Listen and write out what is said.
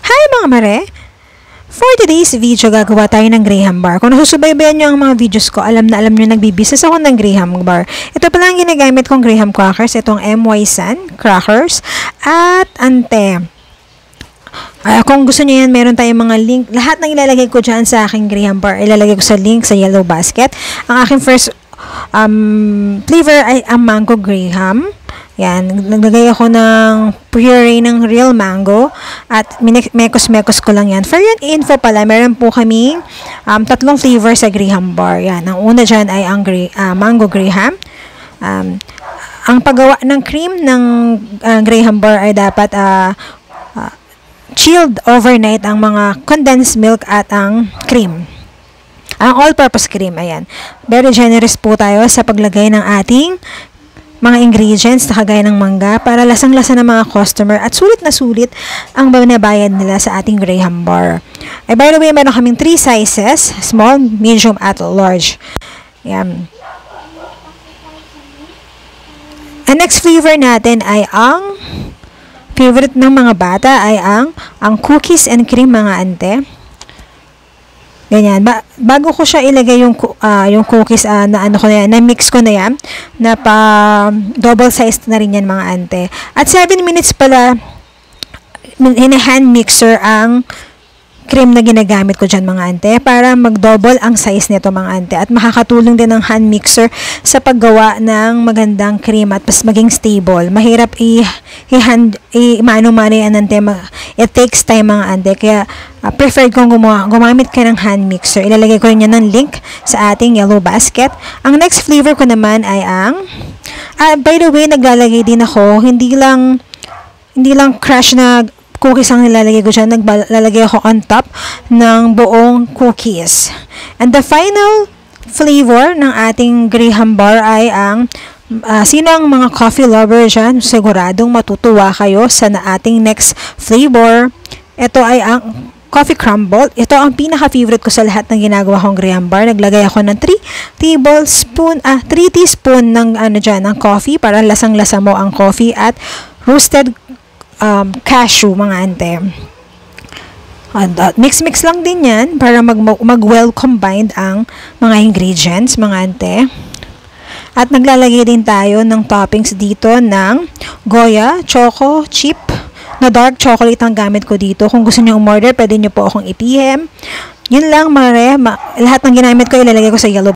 Hi mga mare! For today's video, gagawa tayo ng Graham bar. Kung nasusubaybayan nyo ang mga videos ko, alam na alam nyo nagbibusiness ako ng Graham bar. Ito pala ang ginagamit kong Graham crackers. Itong MY San crackers at ante. Kung gusto nyo yan, meron tayong mga link. Lahat ng ilalagay ko dyan sa aking Graham bar, ilalagay ko sa link sa yellow basket. Ang aking first flavor ay ang mango Graham. Yan, naglagay ako ng puree ng real mango at mekos-mekos ko lang yan. For your info pala, meron po kaming tatlong flavor sa Graham bar. Yan, ang una dyan ay ang mango Graham. Ang paggawa ng cream ng Graham bar ay dapat chilled overnight ang mga condensed milk at ang cream. Ang all-purpose cream, ayan. Very generous po tayo sa paglagay ng ating mga ingredients na kagaya ng mangga para lasang-lasa ng mga customer at sulit na sulit ang binabayad nila sa ating Graham bar. By the way, meron kaming 3 sizes, small, medium, at large. Yan. Ang next flavor natin ay ang favorite ng mga bata ay ang cookies and cream mga ante. Ganyan. Bago ko siya ilagay yung cookies na mix ko na yan, na pa double sized na rin yan mga ante. At 7 minutes pala hand mixer ang cream na ginagamit ko dyan mga ante para mag-double ang size nito mga ante at makakatulong din ang hand mixer sa paggawa ng magandang cream at mas maging stable. Mahirap mano-mano yan ante. It takes time mga ante kaya preferred kong gumamit ka ng hand mixer. Ilalagay ko rin yan ng link sa ating yellow basket. Ang next flavor ko naman ay ang by the way, naglalagay din ako hindi lang crush na cookies ang nilalagay ko dyan. Naglalagay ako on top ng buong cookies. And the final flavor ng ating Graham bar ay ang sino ang mga coffee lover dyan, siguradong matutuwa kayo sa ating next flavor. Ito ay ang coffee crumble. Ito ang pinaka-favorite ko sa lahat ng ginagawa kong Graham bar. Naglagay ako ng 3 teaspoon ng ng coffee para lasang-lasa mo ang coffee at roasted cashew mga ante. Mix lang din yan para mag-well combined ang mga ingredients mga ante. At naglalagay din tayo ng toppings dito ng Goya Choco Chip na dark chocolate ang gamit ko dito. Kung gusto niyo umorder, pwede niyo po akong i-PM. Yun lang mare, lahat ng ginamit ko ilalagay ko sa yellow